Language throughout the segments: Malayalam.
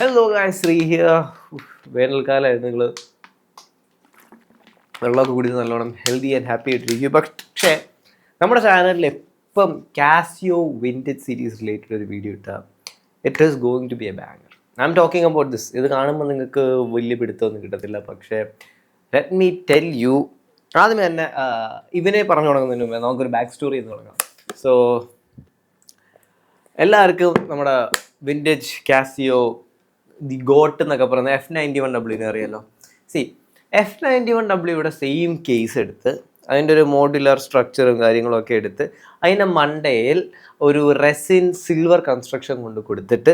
Hello guys, Sree here. വേനൽക്കാലമായിരുന്നു, നിങ്ങൾ വെള്ളമൊക്കെ കുടിച്ച് നല്ലോണം ഹെൽത്തി ആൻഡ് ഹാപ്പി ആയിട്ടിരിക്കും. പക്ഷേ നമ്മുടെ ചാനലിൽ എപ്പം കാസിയോ വിൻറ്റേജ് സീരീസ് റിലേറ്റഡ് ഒരു വീഡിയോ ഇട്ടാൽ it is going to be a banger. I'm talking about this. ഇത് കാണുമ്പോൾ നിങ്ങൾക്ക് വലിയ പിടുത്തമൊന്നും കിട്ടത്തില്ല, പക്ഷേ ലെറ്റ് മീ ടെൽ യു. ആദ്യമേ തന്നെ ഇവനെ പറഞ്ഞു തുടങ്ങുന്നതിന് മുമ്പേ നമുക്കൊരു ബാക്ക് സ്റ്റോറി എന്ന് തുടങ്ങാം. സോ എല്ലാവർക്കും നമ്മുടെ വിൻറ്റേജ് കാസിയോ ദി ഗോട്ട് എന്നൊക്കെ പറയുന്നത് F91W അറിയാലോ. F91W സെയിം കേസ് എടുത്ത് അതിൻ്റെ ഒരു മോഡുലർ സ്ട്രക്ചറും കാര്യങ്ങളൊക്കെ എടുത്ത് അതിൻ്റെ മണ്ടയിൽ ഒരു റെസിൻ സിൽവർ കൺസ്ട്രക്ഷൻ കൊണ്ട് കൊടുത്തിട്ട്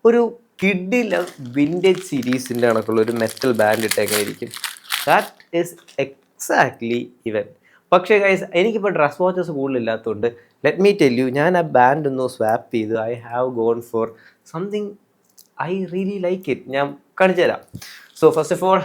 ഒരു കിഡിലെ വിൻറ്റേജ് സീരീസിൻ്റെ കണക്കുള്ള ഒരു മെറ്റൽ ബാൻഡ് ഇട്ടേക്കായിരിക്കും. ദാറ്റ് ഈസ് എക്സാക്ട്ലി ഇവൻ. പക്ഷേ ഗൈസ്, എനിക്കിപ്പോൾ ഡ്രസ് വാച്ചസ് കൂടുതലില്ലാത്തതുകൊണ്ട് ലെറ്റ് മീ ടെൽ യു, ഞാൻ ആ ബാൻഡ് ഒന്ന് സ്വാപ്പ് ചെയ്ത് I have gone for something I really like it. ഞാൻ കാണിച്ചു തരാം. So first of all,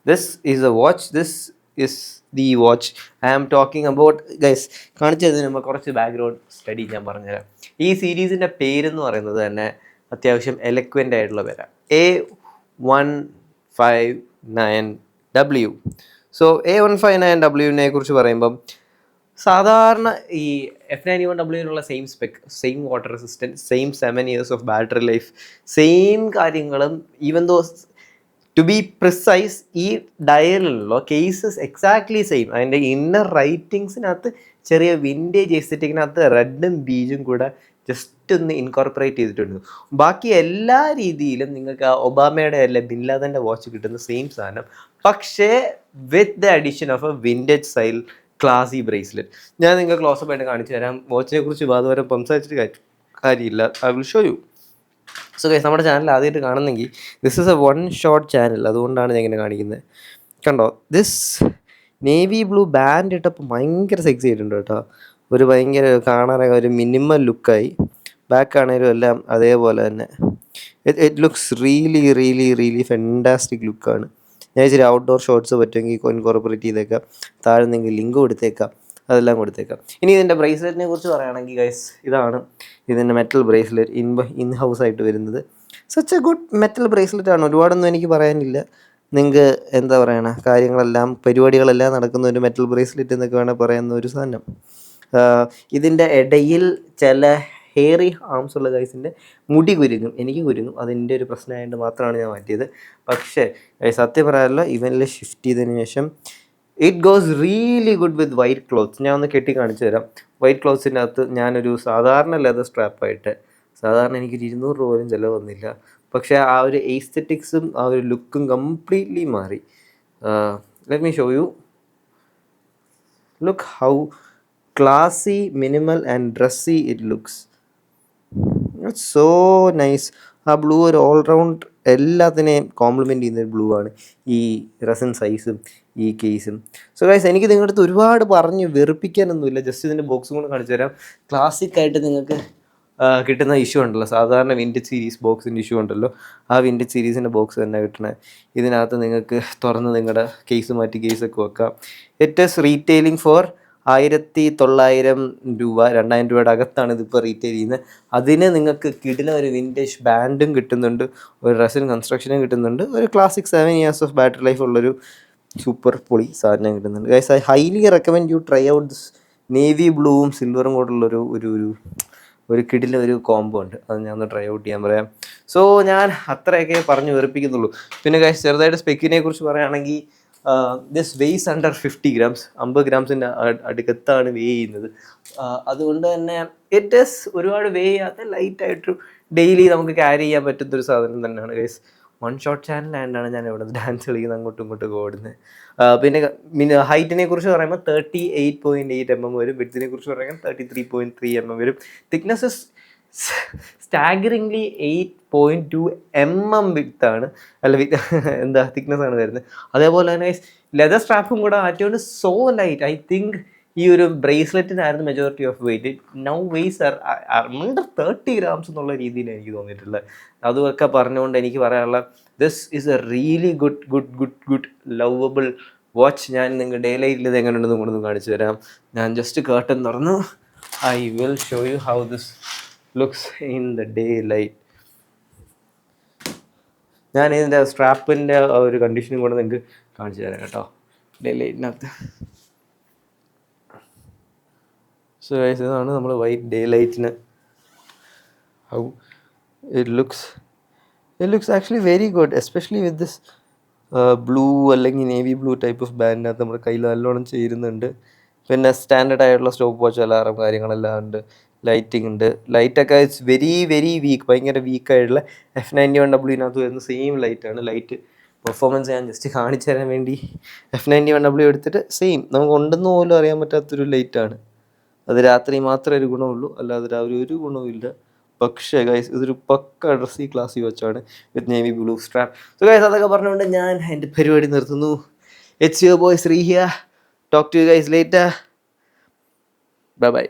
this is a watch. This is the watch I am talking about. Guys, കാണിച്ചു തരുന്നതിന് മുമ്പ് കുറച്ച് ബാക്ക്ഗ്രൗണ്ട് സ്റ്റഡി ഞാൻ പറഞ്ഞുതരാം. ഈ സീരീസിൻ്റെ പേരെന്ന് പറയുന്നത് തന്നെ അത്യാവശ്യം എലക്വൻ്റ് ആയിട്ടുള്ള പേരാണ്, A159W. സോ A159W കുറിച്ച് പറയുമ്പം സാധാരണ ഈ F91W same spec, same water resistant, same 7 years of battery life, same കാര്യങ്ങളും. Even though to be precise, ഈ ഡയലിലുള്ള കേസസ് എക്സാക്ട്ലി സെയിം. അതിൻ്റെ ഇന്നർ റൈറ്റിങ്സിനകത്ത് ചെറിയ വിൻറ്റേജ് എസ്തെറ്റിക്കിനകത്ത് റെഡും ബീജും കൂടെ ജസ്റ്റ് ഒന്ന് ഇൻകോർപ്പറേറ്റ് ചെയ്തിട്ടുണ്ട്. ബാക്കി എല്ലാ രീതിയിലും നിങ്ങൾക്ക് ആ ഒബാമയുടെ അല്ല ബിൻ ലാദൻ്റെ വാച്ച് കിട്ടുന്ന സെയിം സാധനം, പക്ഷേ with the addition of a vintage style classy bracelet. ഞാൻ നിങ്ങൾക്ക് ക്ലോസപ്പ് ആയിട്ട് കാണിച്ചു തരാം. വാച്ചിനെ കുറിച്ച് അതുവരെ സംസാരിച്ചിട്ട് കാര്യമില്ല. I will show you. So guys, നമ്മുടെ ചാനൽ ആദ്യമായിട്ട് കാണുന്നെങ്കിൽ this is a one shot channel, അതുകൊണ്ടാണ് ഞാൻ ഇങ്ങനെ കാണിക്കുന്നത്. കണ്ടോ, ദിസ് നേവി ബ്ലൂ ബാൻഡ് ഇട്ടപ്പോൾ ഭയങ്കര സെക്സി ആയിട്ടുണ്ട് കേട്ടോ. ഒരു ഭയങ്കര കാണാനൊക്കെ ഒരു മിനിമൽ ലുക്കായി. ബാക്ക് ആണെങ്കിലും എല്ലാം അതേപോലെ തന്നെ. It looks really really really fantastic ലുക്കാണ്. ഞാൻ ഇച്ചിരി ഔട്ട്ഡോർ ഷോട്ട്സ് പറ്റുമെങ്കിൽ ഇൻകോർപ്പറേറ്റ് ചെയ്തേക്കാം. താഴെ നിങ്ങൾ ലിങ്ക് കൊടുത്തേക്കാം, അതെല്ലാം കൊടുത്തേക്കാം. ഇനി ഇതിൻ്റെ ബ്രേസ്ലെറ്റിനെ കുറിച്ച് പറയുകയാണെങ്കിൽ ഗൈസ്, ഇതാണ് ഇതിൻ്റെ മെറ്റൽ ബ്രേസ്ലെറ്റ് ഇൻ ഹൗസ് ആയിട്ട് വരുന്നത്. Such A good metal bracelet ആണ്. ഒരുപാടൊന്നും എനിക്ക് പറയാനില്ല. നിങ്ങൾക്ക് എന്താ പറയണ, കാര്യങ്ങളെല്ലാം പരിപാടികളെല്ലാം നടക്കുന്ന ഒരു മെറ്റൽ ബ്രേസ്ലെറ്റ് എന്നൊക്കെ വേണേൽ പറയുന്ന ഒരു സാധനം. ഇതിൻ്റെ ഇടയിൽ ചില ഹെയറി ആംസ് ഉള്ള ഗൈസിൻ്റെ മുടി കുരുങ്ങും. എനിക്ക് കുരുങ്ങും, അതിൻ്റെ ഒരു പ്രശ്നമായിട്ട് മാത്രമാണ് ഞാൻ മാറ്റിയത്. പക്ഷേ സത്യം പറയാമല്ലോ, ഇവനിൽ ഷിഫ്റ്റ് ചെയ്തതിന് ശേഷം it goes really good with white clothes. ഞാൻ ഒന്ന് കെട്ടി കാണിച്ചു തരാം. വൈറ്റ് ക്ലോത്ത്സിൻ്റെ അകത്ത് ഞാനൊരു സാധാരണ ലെതർ സ്ട്രാപ്പായിട്ട്, സാധാരണ എനിക്കൊരു 200 രൂപ പോലും ചിലവ് വന്നില്ല. പക്ഷേ ആ ഒരു എസ്തെറ്റിക്സും ആ ഒരു ലുക്കും കംപ്ലീറ്റ്ലി മാറി. Let me show you. Look how classy, minimal and dressy it looks. It's so nice. ആ ബ്ലൂ ഒരു ഓൾറൗണ്ട് എല്ലാത്തിനെയും കോംപ്ലിമെൻറ്റ് ചെയ്യുന്ന ഒരു ബ്ലൂ ആണ് ഈ റെസിൻ സൈസും ഈ കേസും. സോ ഗൈസ്, എനിക്ക് നിങ്ങളുടെ അടുത്ത് ഒരുപാട് പറഞ്ഞ് വെറുപ്പിക്കാനൊന്നുമില്ല. ജസ്റ്റ് ഇതിൻ്റെ ബോക്സും കൂടെ കാണിച്ചു തരാം. ക്ലാസിക്കായിട്ട് നിങ്ങൾക്ക് കിട്ടുന്ന ഇഷ്യൂ ഉണ്ടല്ലോ, സാധാരണ വിൻറ്റേജ് സീരീസ് ബോക്സിൻ്റെ ഇഷ്യൂ ഉണ്ടല്ലോ, ആ വിൻറ്റേജ് സീരീസിൻ്റെ ബോക്സ് തന്നെ കിട്ടണേ. ഇതിനകത്ത് നിങ്ങൾക്ക് തുറന്ന് നിങ്ങളുടെ കേസ് മാറ്റി കേസൊക്കെ വെക്കാം. ഇറ്റ് ഈസ് റീറ്റെയിലിംഗ് ഫോർ 1900 രൂപ, 2000 രൂപയുടെ അകത്താണ് ഇതിപ്പോൾ റീറ്റെയിൽ ചെയ്യുന്നത്. അതിന് നിങ്ങൾക്ക് കിടിലം ഒരു വിൻറ്റേജ് ബാൻഡും കിട്ടുന്നുണ്ട്, ഒരു റെസിൻ കൺസ്ട്രക്ഷനും കിട്ടുന്നുണ്ട്, ഒരു classic 7 years of battery life ഉള്ളൊരു സൂപ്പർ പൊളി സാധനം കിട്ടുന്നുണ്ട്. Guys, I highly recommend you try out this navy ബ്ലൂവും സിൽവറും കൂടെയുള്ളൊരു ഒരു ഒരു കിടിലം ഒരു കോംബോ ഉണ്ട്. അത് ഞാൻ ഒന്ന് ട്രൈ ഔട്ട് ചെയ്യാൻ പറയാം. സോ ഞാൻ അത്രയൊക്കെ പറഞ്ഞ് വെറുപ്പിക്കുന്നുള്ളൂ. പിന്നെ ഗൈസ്, ചെറുതായിട്ട് സ്പെക്കിനെ കുറിച്ച് പറയുകയാണെങ്കിൽ this weighs under 50 grams, 50 grams അടുക്കത്താണ് വേ ചെയ്യുന്നത്. അതുകൊണ്ട് തന്നെ ഇറ്റ് ഈസ് ഒരുപാട് വേ ചെയ്യാത്ത ലൈറ്റായിട്ട് ഡെയിലി നമുക്ക് ക്യാരി ചെയ്യാൻ പറ്റുന്നൊരു സാധനം തന്നെയാണ് ഗൈസ്. വൺ ഷോട്ട് ചാനൽ ആയതുകൊണ്ടാണ് ഞാൻ ഇവിടെ ഡാൻസ് കളിക്കുന്നത്, അങ്ങോട്ടും ഇങ്ങോട്ടും ഓടുന്നത്. പിന്നെ ഹൈറ്റിനെ കുറിച്ച് പറയുമ്പോൾ 38.8 mm വരും. വിഡ്ത്തിനെ കുറിച്ച് പറയുമ്പോൾ 33.3 mm വരും. തിക്നെസ് സ്റ്റാഗറിംഗ്ലി 8.2 mm വിത്താണ്, അല്ല എന്താ തിക്നെസ് ആണ് വരുന്നത്. അതേപോലെ തന്നെ ലെതർ സ്ട്രാപ്പും കൂടെ മാറ്റിയോണ്ട് സോ ലൈറ്റ്. ഐ തിങ്ക് ഈ ഒരു ബ്രേസ്ലെറ്റിനായിരുന്നു majority of weight. Now weighs are under 30 grams എന്നുള്ള രീതിയിൽ എനിക്ക് തോന്നിയിട്ടുള്ളത്. അതുമൊക്കെ പറഞ്ഞുകൊണ്ട് എനിക്ക് പറയാനുള്ള this is A really good good good good lovable watch. ഞാൻ നിങ്ങൾക്ക് ഡേ ലൈറ്റിൽ ഇത് എങ്ങനെയുണ്ടെന്ന് കൊണ്ടൊന്ന് കാണിച്ചു തരാം. ഞാൻ ജസ്റ്റ് കേർട്ടൻ തുറന്നു. I will show you how this looks in the daylight. ഞാൻ ഇതിൻ്റെ സ്ട്രാപ്പിൻ്റെ ഒരു കണ്ടീഷനും കൂടെ നിങ്ങൾക്ക് കാണിച്ചു തരാം കേട്ടോ, ഡേ ലൈറ്റിനകത്ത്. സോ ഗൈസ്, ഇതാണ് നമ്മൾ വൈറ്റ് ഡേ ലൈറ്റിന്. How it looks actually very good, especially with this blue അല്ലെങ്കിൽ നേവി ബ്ലൂ ടൈപ്പ് ഓഫ് ബാൻഡിനകത്ത് നമ്മുടെ കയ്യിൽ നല്ലോണം ചേരുന്നുണ്ട്. പിന്നെ സ്റ്റാൻഡേർഡ് ആയിട്ടുള്ള സ്റ്റോപ്പ് വാച്ച് അലാറം കാര്യങ്ങളെല്ലാം ഉണ്ട്, ലൈറ്റിംഗ് ഉണ്ട്. ലൈറ്റൊക്കെ ഇറ്റ്സ് വെരി വെരി വീക്ക്, ഭയങ്കര വീക്കായിട്ടുള്ള F91W വരുന്ന സെയിം ലൈറ്റാണ്. ലൈറ്റ് പെർഫോമൻസ് ഞാൻ ജസ്റ്റ് കാണിച്ചു തരാൻ വേണ്ടി F91W എടുത്തിട്ട് സെയിം നമുക്ക് ഉണ്ടെന്ന് പോലും അറിയാൻ പറ്റാത്തൊരു ലൈറ്റാണ്. അത് രാത്രി മാത്രമേ ഒരു ഗുണമുള്ളൂ, അല്ലാതെ രാവിലെ ഒരു ഗുണവുമില്ല. പക്ഷേ ഗൈസ്, ഇതൊരു പക്ക ഡ്രസ്സി ക്ലാസ്സിൽ വെച്ചാണ് with navy blue strap. So guys, അതൊക്കെ പറഞ്ഞുകൊണ്ട് ഞാൻ എൻ്റെ പരിപാടി നിർത്തുന്നു. It's your boy Sree here. Talk to you guys later. Bye by.